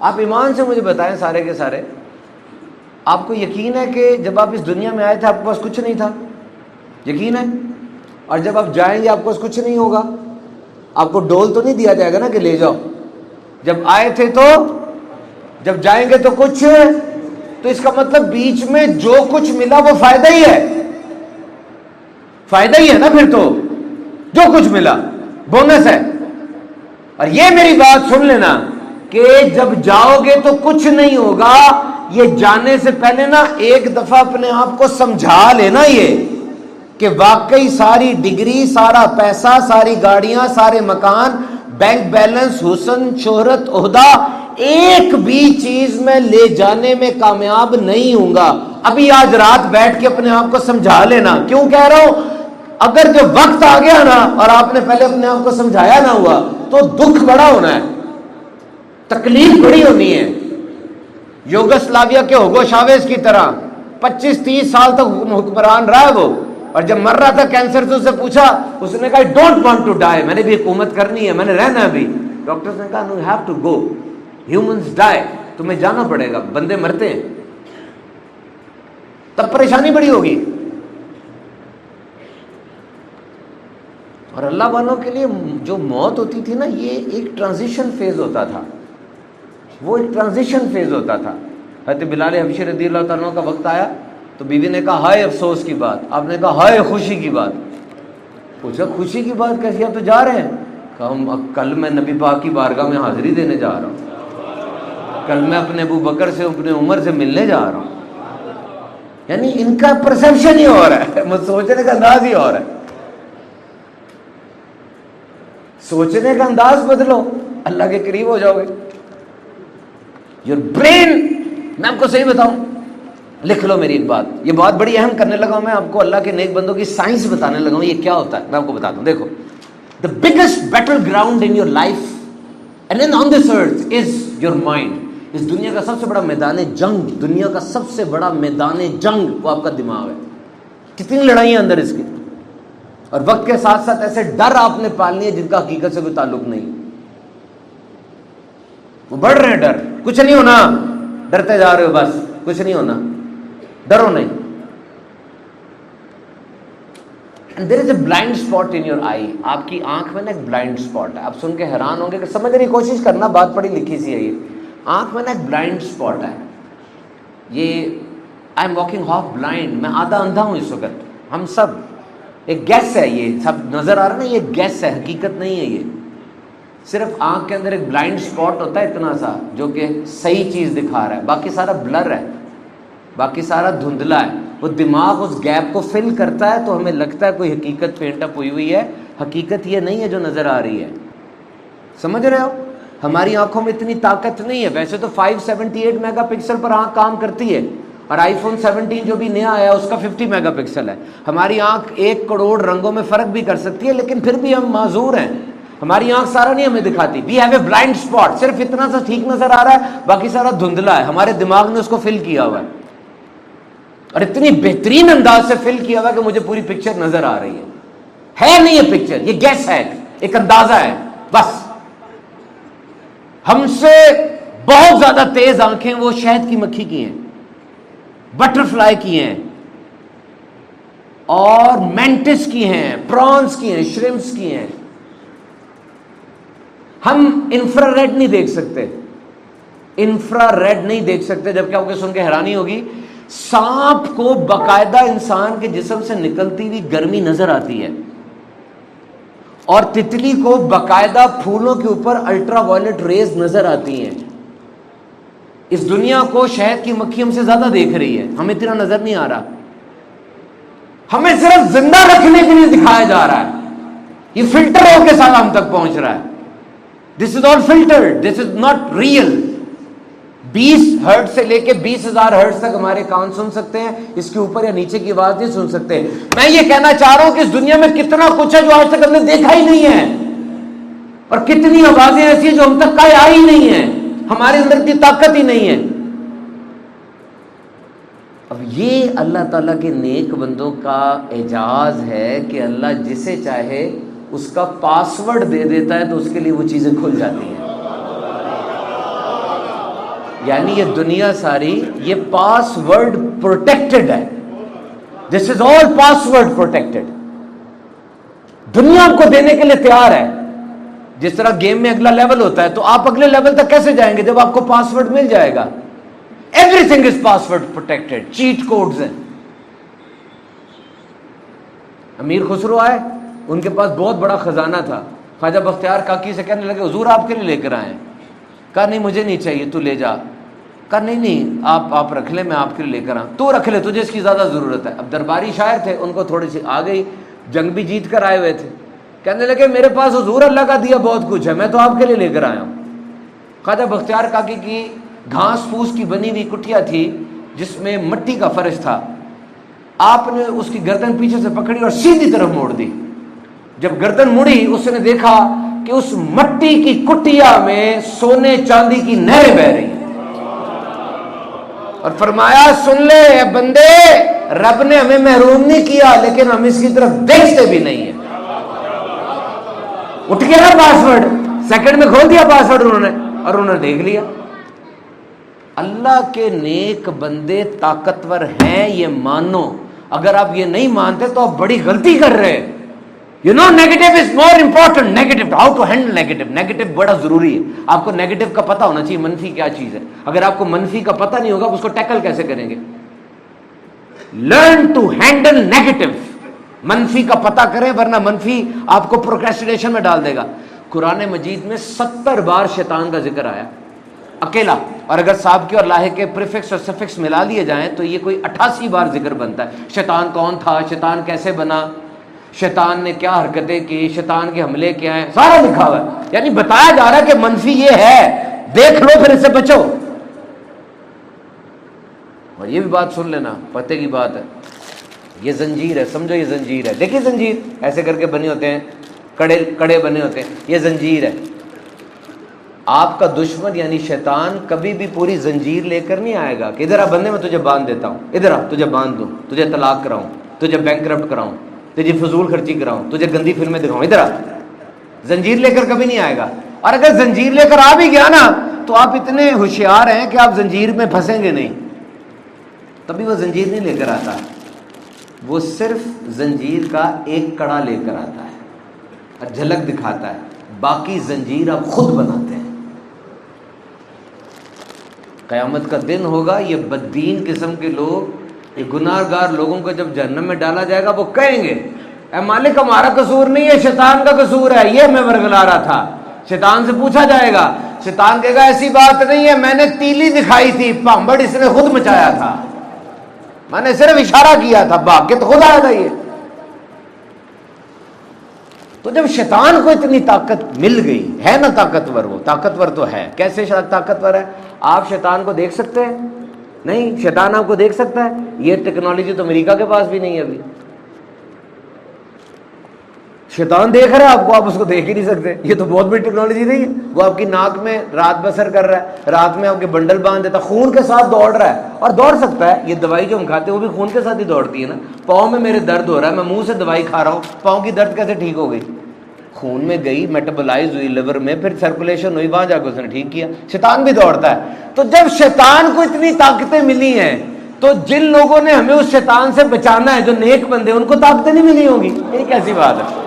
آپ ایمان سے مجھے بتائیں سارے کے سارے، آپ کو یقین ہے کہ جب آپ اس دنیا میں آئے تھے آپ کے پاس کچھ نہیں تھا؟ یقین ہے؟ اور جب آپ جائیں گے آپ کے پاس کچھ نہیں ہوگا؟ آپ کو ڈول تو نہیں دیا جائے گا نا کہ لے جاؤ؟ جب آئے تھے تو، جب جائیں گے تو کچھ، تو اس کا مطلب بیچ میں جو کچھ ملا وہ فائدہ ہی ہے، فائدہ ہی ہے نا پھر تو، جو کچھ ملا بونس ہے۔ اور یہ میری بات سن لینا کہ جب جاؤ گے تو کچھ نہیں ہوگا، یہ جانے سے پہلے نا ایک دفعہ اپنے آپ کو سمجھا لینا یہ کہ واقعی ساری ڈگری، سارا پیسہ، ساری گاڑیاں، سارے مکان، بینک بیلنس، حسن، شہرت، عہدہ، ایک بھی چیز میں لے جانے میں کامیاب نہیں ہوں گا۔ ابھی آج رات بیٹھ کے اپنے آپ کو سمجھا لینا۔ کیوں کہہ رہا ہوں؟ اگر جو وقت آ گیا نا اور آپ نے پہلے اپنے آپ کو سمجھایا نہ ہوا تو دکھ بڑا ہونا ہے، تکلیف بڑی ہونی ہے۔ یوگسلاویہ کے ہوگو شاویز کی طرح 25-30 سال تک حکمران رہا ہے وہ، اور جب مر رہا تھا کینسر سے، اسے پوچھا، اس نے کہا I don't want to die، میں نے بھی حکومت کرنی ہے، میں نے رہنا ہے ابھی۔ ڈاکٹرز نے کہا No, you have to go, humans die، تمہیں جانا پڑے گا، بندے مرتے ہیں۔ تب پریشانی بڑی ہوگی۔ اور اللہ والوں کے لیے جو موت ہوتی تھی نا، یہ ایک ٹرانزیشن فیز ہوتا تھا، وہ ایک ٹرانزیشن فیز ہوتا تھا۔ حضرت بلال حبشی رضی اللہ تعالیٰ عنہ کا وقت آیا تو بیوی نے کہا ہائے افسوس کی بات، آپ نے کہا ہائے خوشی کی بات۔ پوچھا خوشی کی بات کیسی، آپ تو جا رہے ہیں؟ کہا کل میں نبی پاک کی بارگاہ میں حاضری دینے جا رہا ہوں، کل میں اپنے ابو بکر سے، اپنے عمر سے ملنے جا رہا ہوں۔ یعنی ان کا پرسیپشن ہی اور ہے، سوچنے کا انداز ہی اور ہے۔ سوچنے کا انداز بدلو، اللہ کے قریب ہو جاؤ گے۔ یور برین، میں آپ کو صحیح بتاؤں، لکھ لو میری ایک بات، یہ بات بڑی اہم کرنے لگا ہوں میں، آپ کو اللہ کے نیک بندوں کی سائنس بتانے لگا ہوں، یہ کیا ہوتا ہے میں آپ کو بتاتا ہوں۔ دیکھو، the biggest battleground in your life and then on this earth is your mind۔ اس دنیا کا سب سے بڑا میدان جنگ، دنیا کا سب سے بڑا میدان جنگ وہ آپ کا دماغ ہے۔ کتنی لڑائیاں اندر اس کی، اور وقت کے ساتھ ساتھ ایسے ڈر آپ نے پالنی ہے جن کا حقیقت سے کوئی تعلق نہیں، وہ بڑھ رہے ہیں ڈر، کچھ نہیں ہونا، ڈرتے جا رہے ہو، بس کچھ نہیں ہونا، ڈرو نہیں۔ And there is a blind spot in your eye، آپ کی آنکھ میں نا ایک بلائنڈ اسپاٹ ہے۔ آپ سن کے حیران ہوں گے کہ سمجھنے کی کوشش کرنا، بات پڑھی لکھی سی ہے یہ۔ آنکھ میں نا ایک بلائنڈ اسپاٹ ہے، یہ I am walking half blind, میں آدھا اندھا ہوں اس وقت، ہم سب، ایک گیس ہے، یہ سب نظر آ رہا ہے نا، یہ گیس ہے، حقیقت نہیں ہے۔ یہ صرف آنکھ کے اندر ایک بلائنڈ اسپاٹ ہوتا ہے اتنا سا، جو کہ صحیح چیز دکھا رہا ہے، باقی سارا بلر ہے، باقی سارا دھندلا ہے۔ وہ دماغ اس گیپ کو فل کرتا ہے تو ہمیں لگتا ہے کوئی حقیقت پینٹ اپ ہوئی ہوئی ہے، حقیقت یہ نہیں ہے جو نظر آ رہی ہے۔ سمجھ رہے ہو؟ ہماری آنکھوں میں اتنی طاقت نہیں ہے، ویسے تو 578 میگا پکسل پر آنکھ کام کرتی ہے، اور آئی فون 17 جو بھی نیا آیا اس کا 50 میگا پکسل ہے۔ ہماری آنکھ 1 کروڑ رنگوں میں فرق بھی کر سکتی ہے، لیکن پھر بھی ہم معذور ہیں، ہماری آنکھ سارا نہیں ہمیں دکھاتی۔ We have a blind spot, صرف اتنا سا ٹھیک نظر آ رہا ہے، باقی سارا دھندلا ہے، ہمارے دماغ نے اس کو فل کیا ہوا ہے، اور اتنی بہترین انداز سے فل کیا ہوا کہ مجھے پوری پکچر نظر آ رہی ہے نہیں یہ پکچر، یہ گیس ہے، ایک اندازہ ہے بس۔ ہم سے بہت زیادہ تیز آنکھیں وہ شہد کی مکھی کی ہیں، بٹر فلائی کی ہیں، اور مینٹس کی ہیں، پرانس کی ہیں، شرمپس کی ہیں۔ ہم انفرا ریڈ نہیں دیکھ سکتے، انفرا ریڈ نہیں دیکھ سکتے، جبکہ آپ کو سن کے حیرانی ہوگی، سانپ کو باقاعدہ انسان کے جسم سے نکلتی ہوئی گرمی نظر آتی ہے، اور تتلی کو باقاعدہ پھولوں کے اوپر الٹرا وائلٹ ریز نظر آتی ہیں۔ اس دنیا کو شہد کی مکھی ہم سے زیادہ دیکھ رہی ہے، ہمیں اتنا نظر نہیں آ رہا، ہمیں صرف زندہ رکھنے کے لیے دکھایا جا رہا ہے، یہ فلٹر ہو کے ساتھ ہم تک پہنچ رہا ہے۔ This is all filtered, this is not real. 20 hertz سے لے کے 20,000 ہرٹز تک ہمارے کان سن سکتے ہیں، اس کے اوپر یا نیچے کی آواز نہیں سن سکتے۔ میں یہ کہنا چاہ رہا ہوں کہ اس دنیا میں کتنا کچھ ہے جو آج تک ہم نے دیکھا ہی نہیں ہے، اور کتنی آوازیں ایسی ہیں جو ہم تک کہیں آئی نہیں ہیں، ہمارے اندر اتنی طاقت ہی نہیں ہے۔ اب یہ اللہ تعالیٰ کے نیک بندوں کا اعجاز ہے کہ اللہ جسے چاہے اس کا پاسورڈ دے دیتا ہے تو اس کے لیے وہ چیزیں کھل جاتی ہیں۔ یعنی یہ دنیا ساری یہ پاس ورڈ پروٹیکٹڈ ہے. This is all pass word protected. دنیا کو دینے کے لیے تیار ہے. جس طرح گیم میں اگلا لیول ہوتا ہے تو آپ اگلے لیول تک کیسے جائیں گے جب آپ کو پاس ورڈ مل جائے گا. Everything is password protected. Cheat codes ہیں. امیر خسرو آئے, ان کے پاس بہت بڑا خزانہ تھا. خواجہ بختیار کاکی سے کہنے لگے حضور آپ کے لیے لے کر آئے. کہا نہیں مجھے نہیں چاہیے, تو لے جا. کہا نہیں آپ رکھ لیں, میں آپ کے لیے لے کر آؤں. تو رکھ لے, تجھے اس کی زیادہ ضرورت ہے. اب درباری شاعر تھے, ان کو تھوڑی سی آ گئی, جنگ بھی جیت کر آئے ہوئے تھے. کہنے لگے میرے پاس حضور اللہ کا دیا بہت کچھ ہے, میں تو آپ کے لیے لے کر آیا ہوں. خواجہ بختیار کاکی کی گھاس پھوس کی بنی ہوئی کٹیا تھی جس میں مٹی کا فرش تھا. آپ نے اس کی گردن پیچھے سے پکڑی اور سیدھی طرف موڑ دی. جب گردن مڑی اس نے دیکھا کہ اس مٹی کی کٹیا میں سونے چاندی کی نہریں بہ رہی, اور فرمایا سن لے اے بندے, رب نے ہمیں محروم نہیں کیا لیکن ہم اس کی طرف دیکھتے بھی نہیں ہیں. اٹھ گیا نا پاسورڈ, سیکنڈ میں کھول دیا پاسورڈ انہوں نے, اور انہوں نے دیکھ لیا. اللہ کے نیک بندے طاقتور ہیں, یہ مانو. اگر آپ یہ نہیں مانتے تو آپ بڑی غلطی کر رہے ہیں. You know negative is more important. Negative, how to handle negative. Negative بڑا ضروری ہے. آپ کو نیگیٹو کا پتہ ہونا چاہیے, منفی کیا چیز ہے. اگر آپ کو منفی کا پتہ نہیں ہوگا آپ اس کو ٹیکل کیسے کریں گے. Learn to handle negative. منفی کا پتہ کریں ورنہ منفی آپ کو پروکریسٹینیشن میں ڈال دے گا. قرآن مجید میں 70 بار شیطان کا ذکر آیا اکیلا, اور اگر صاحب کے اور لاحق کے پریفکس اور سفکس ملا لیے جائیں تو یہ کوئی 88 بار ذکر بنتا ہے. شیطان کون تھا, شیطان کیسے بنا, شیطان نے کیا حرکتیں کی, شیطان کے حملے کیا ہیں, سارا لکھا ہوا ہے. یعنی بتایا جا رہا ہے کہ منفی یہ ہے, دیکھ لو پھر اس سے بچو. اور یہ بھی بات سن لینا, پتے کی بات ہے, یہ زنجیر ہے, سمجھو یہ زنجیر ہے. دیکھیے زنجیر ایسے کر کے بنے ہوتے ہیں, کڑے بنے ہوتے ہیں, یہ زنجیر ہے. آپ کا دشمن یعنی شیطان کبھی بھی پوری زنجیر لے کر نہیں آئے گا کہ ادھر آ بندے میں تجھے باندھ دیتا ہوں, ادھر آ تجھے باندھ دوں, تجھے طلاق کراؤں, تجھے بینکرپٹ کراؤں, تجھے فضول خرچی کراؤں, تجھے گندی فلمیں دکھاؤں, ادھر آ. زنجیر لے کر کبھی نہیں آئے گا. اور اگر زنجیر لے کر آ بھی گیا نا تو آپ اتنے ہوشیار ہیں کہ آپ زنجیر میں پھنسیں گے نہیں. تبھی وہ زنجیر نہیں لے کر آتا, وہ صرف زنجیر کا ایک کڑا لے کر آتا ہے اور جھلک دکھاتا ہے, باقی زنجیر آپ خود بناتے ہیں. قیامت کا دن ہوگا, یہ بددین قسم کے لوگ, یہ گناہ گار لوگوں کو جب جہنم میں ڈالا جائے گا وہ کہیں گے اے مالک ہمارا قصور نہیں ہے, شیطان کا قصور ہے, یہ میں ورگلا رہا تھا. شیطان سے پوچھا جائے گا, شیطان کہے گا ایسی بات نہیں ہے, میں نے تیلی دکھائی تھی, پامبڑ اس نے خود مچایا تھا, میں نے صرف اشارہ کیا تھا, بھاگ کے تو خود آیا تھا. یہ تو جب شیطان کو اتنی طاقت مل گئی ہے نا, طاقتور, وہ طاقتور تو ہے. کیسے طاقتور ہے؟ آپ شیطان کو دیکھ سکتے ہیں؟ نہیں. شیطان آپ کو دیکھ سکتا ہے؟ یہ ٹیکنالوجی تو امریکہ کے پاس بھی نہیں ہے ابھی. شیطان دیکھ رہا ہے آپ کو, آپ اس کو دیکھ ہی نہیں سکتے. یہ تو بہت بڑی ٹیکنالوجی نہیں ہے. وہ آپ کی ناک میں رات بسر کر رہا ہے, رات میں آپ کے بنڈل باندھ دیتا, خون کے ساتھ دوڑ رہا ہے, اور دوڑ سکتا ہے. یہ دوائی جو ہم کھاتے ہیں وہ بھی خون کے ساتھ ہی دوڑتی ہے نا. پاؤں میں میرے درد ہو رہا ہے, میں منہ سے دوائی کھا رہا ہوں, پاؤں کی درد کیسے ٹھیک ہو گئی؟ خون میں گئی, میٹابلائز ہوئی لیور میں, پھر سرکولیشن ہوئی, وہاں جا کے اس نے ٹھیک کیا. شیطان بھی دوڑتا ہے. تو جب شیطان کو اتنی طاقتیں ملی ہیں تو جن لوگوں نے ہمیں اس شیطان سے بچانا ہے, جو نیک بندے, ان کو طاقتیں نہیں ملی ہوں گی. یہ کیسی بات ہے؟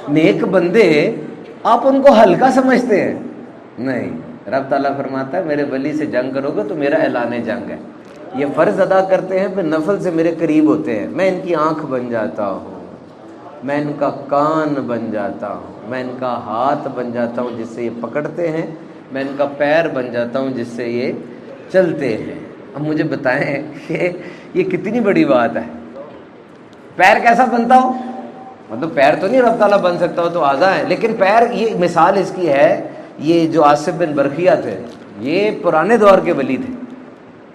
نیک بندے آپ ان کو ہلکا سمجھتے ہیں؟ نہیں. رب تعالیٰ فرماتا ہے میرے ولی سے جنگ کرو گے تو میرا اعلان جنگ ہے. یہ فرض ادا کرتے ہیں, پھر نفل سے میرے قریب ہوتے ہیں. میں ان کی آنکھ بن جاتا ہوں, میں ان کا کان بن جاتا ہوں, میں ان کا ہاتھ بن جاتا ہوں جس سے یہ پکڑتے ہیں, میں ان کا پیر بن جاتا ہوں جس سے یہ چلتے ہیں. اب مجھے بتائیں کہ یہ کتنی بڑی بات ہے. پیر کیسا بنتا ہو؟ مطلب پیر تو نہیں رب تعالیٰ بن سکتا ہو تو اعضاء ہے, لیکن پیر, یہ مثال اس کی ہے, یہ جو آصف بن برقیہ تھے یہ پرانے دور کے ولی تھے,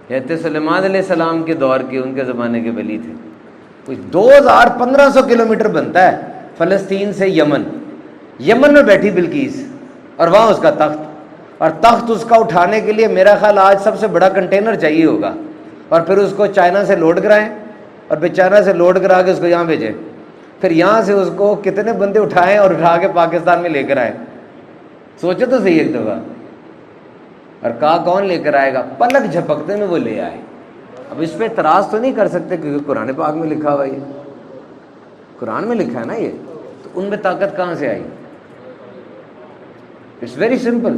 کہتے سلیمان علیہ السلام کے دور کے, ان کے زمانے کے ولی تھے. کچھ 2500 کلومیٹر بنتا ہے فلسطین سے یمن. یمن میں بیٹھی بلقیس اور وہاں اس کا تخت, اور تخت اس کا اٹھانے کے لیے میرا خیال آج سب سے بڑا کنٹینر چاہیے ہوگا, اور پھر اس کو چائنا سے لوڈ کرائیں, اور پھر چائنا سے لوڈ کرا کے اس کو یہاں بھیجیں. پھر یہاں سے اس کو کتنے بندے اٹھائیں اور اٹھا کے پاکستان میں لے کر آئے؟ سوچو تو صحیح ایک دفعہ. اور کہا کون لے کر آئے گا؟ پلک جھپکتے میں وہ لے آئے. اب اس پہ اعتراض تو نہیں کر سکتے کیونکہ قرآن پاک میں لکھا ہوا ہے، یہ قرآن میں لکھا ہے نا، یہ تو ان میں طاقت کہاں سے آئی؟ It's very simple.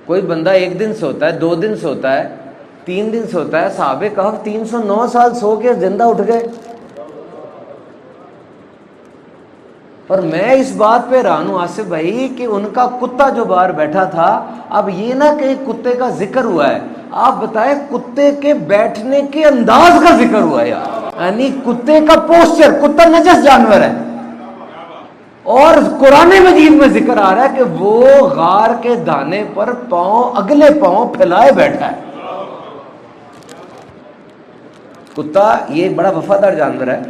کوئی بندہ 1 دن سوتا ہے، 2 دن سوتا ہے، 3 دن سوتا ہے. صحابہ کہف 309 سال سو کے زندہ اٹھ گئے. اور میں اس بات پہ حیران ہوں آصف بھائی کہ ان کا کتا جو باہر بیٹھا تھا، اب یہ نہ کہ کتے کا ذکر ہوا ہے، آپ بتائیں کتے کے بیٹھنے کے انداز کا ذکر ہوا ہے یار، یعنی کتے کا پوسچر. کتا نجس جانور ہے اور قرآن مجید میں ذکر آ رہا ہے کہ وہ غار کے دانے پر پاؤں، اگلے پاؤں پھیلائے بیٹھا ہے. کتا یہ بڑا وفادار جانور ہے.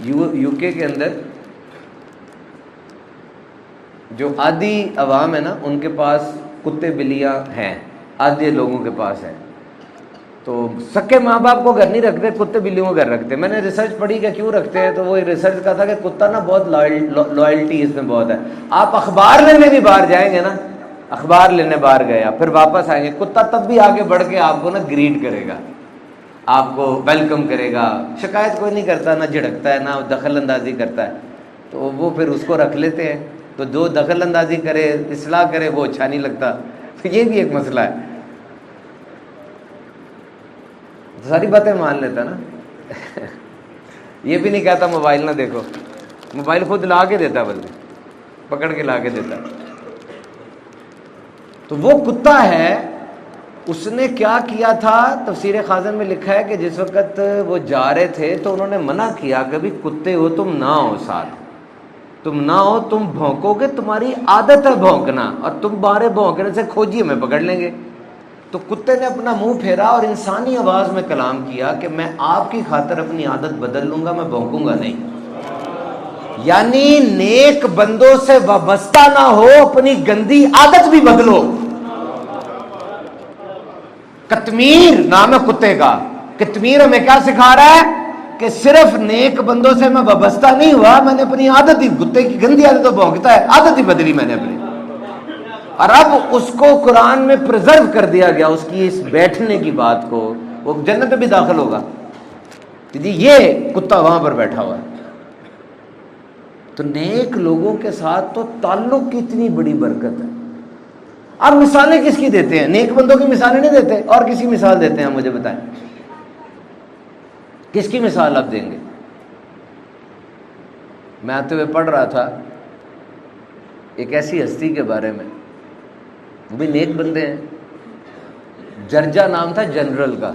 یو کے اندر جو آدھی عوام ہے نا، ان کے پاس کتے بلیاں ہیں، آدھے لوگوں کے پاس ہے. تو سکے ماں باپ کو گھر نہیں رکھتے، کتے بلیوں کو گھر رکھتے. میں نے ریسرچ پڑھی کہ کیوں رکھتے ہیں، تو وہ ریسرچ کا تھا کہ کتا نا بہت لائلٹی اس میں بہت ہے. آپ اخبار لینے بھی باہر جائیں گے نا، اخبار لینے باہر گیا پھر واپس آئیں گے، کتا تب بھی آگے بڑھ کے آپ کو نا گریٹ کرے گا، آپ کو ویلکم کرے گا. شکایت کوئی نہیں کرتا، نہ جھڑکتا ہے، نہ دخل اندازی کرتا ہے. تو وہ پھر اس کو رکھ لیتے ہیں. تو جو دخل اندازی کرے، اصلاح کرے، وہ اچھا نہیں لگتا. تو یہ بھی ایک مسئلہ ہے. ساری باتیں مان لیتا نا. یہ بھی نہیں کہتا موبائل نہ دیکھو، موبائل خود لا کے دیتا، بلکہ پکڑ کے لا کے دیتا. تو وہ کتا ہے، اس نے کیا کیا تھا؟ تفسیر خازن میں لکھا ہے کہ جس وقت وہ جا رہے تھے تو انہوں نے منع کیا کہ بھی کتے ہو تم نہ ہو، ساتھ تم نہ ہو، تم بھونکو گے، تمہاری عادت ہے بھونکنا، اور تم باہر بھونکنے سے کھوجی ہمیں پکڑ لیں گے. تو کتے نے اپنا منہ پھیرا اور انسانی آواز میں کلام کیا کہ میں آپ کی خاطر اپنی عادت بدل لوں گا، میں بھونکوں گا نہیں. یعنی نیک بندوں سے وابستہ نہ ہو، اپنی گندی عادت بھی بدلو. قطمیر نام ہے کتے کا. قطمیر ہمیں کیا سکھا رہا ہے کہ صرف نیک بندوں سے میں وابستہ نہیں ہوا، میں نے اپنی عادت ہی، کتے کی گندی عادت تو بھونکتا ہے، عادت ہی بدلی میں نے اپنی. اور اب اس کو قرآن میں پریزرو کر دیا گیا، اس کی اس بیٹھنے کی بات کو. وہ جنت میں بھی داخل ہوگا جی، یہ کتا وہاں پر بیٹھا ہوا ہے. تو نیک لوگوں کے ساتھ تو تعلق کی اتنی بڑی برکت ہے. آپ مثالیں کس کی دیتے ہیں؟ نیک بندوں کی مثالیں نہیں دیتے، اور کسی مثال دیتے ہیں؟ مجھے بتائیں کس کی مثال آپ دیں گے؟ میں آتے ہوئے پڑھ رہا تھا ایک ایسی ہستی کے بارے میں، وہ بھی نیک بندے ہیں. جرجا نام تھا جنرل کا.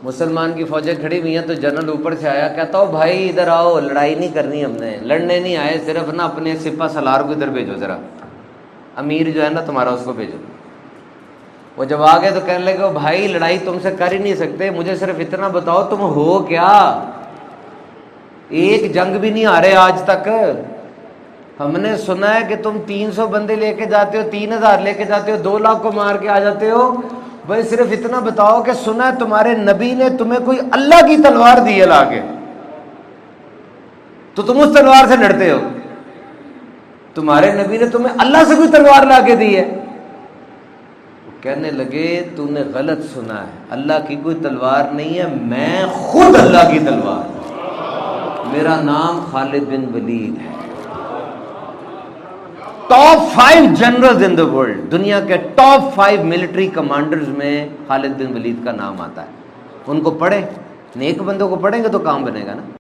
مسلمان کی فوجیں کھڑی ہوئی ہیں تو جنرل اوپر سے آیا، کہتا ہو بھائی ادھر آؤ، لڑائی نہیں کرنی، ہم نے لڑنے نہیں آئے، صرف نا اپنے سپہ سالار کو ادھر بھیجو، ذرا امیر جو ہے نا تمہارا اس کو بھیجو. وہ جب آ گئے تو کہنے لگے بھائی لڑائی تم سے کر ہی نہیں سکتے، مجھے صرف اتنا بتاؤ تم ہو کیا؟ ایک جنگ بھی نہیں ہارے آج تک. ہم نے سنا ہے کہ تم 300 بندے لے کے جاتے ہو، 3000 لے کے جاتے ہو، 2 لاکھ کو مار کے آ جاتے ہو. بھائی صرف اتنا بتاؤ کہ سنا ہے تمہارے نبی نے تمہیں کوئی اللہ کی تلوار دی ہے لا کے، تو تم اس تلوار سے لڑتے ہو. تمہارے نبی نے تمہیں اللہ سے کوئی تلوار لا کے دی ہے؟ کہنے لگے تو نے غلط سنا ہے، اللہ کی کوئی تلوار نہیں ہے، میں خود اللہ کی تلوار، میرا نام خالد بن ولید ہے. Top 5 generals in the world, دنیا کے ٹاپ 5 ملٹری کمانڈرز میں خالد بن ولید کا نام آتا ہے. ان کو پڑھیں، نیک بندوں کو پڑھیں گے تو کام بنے گا نا.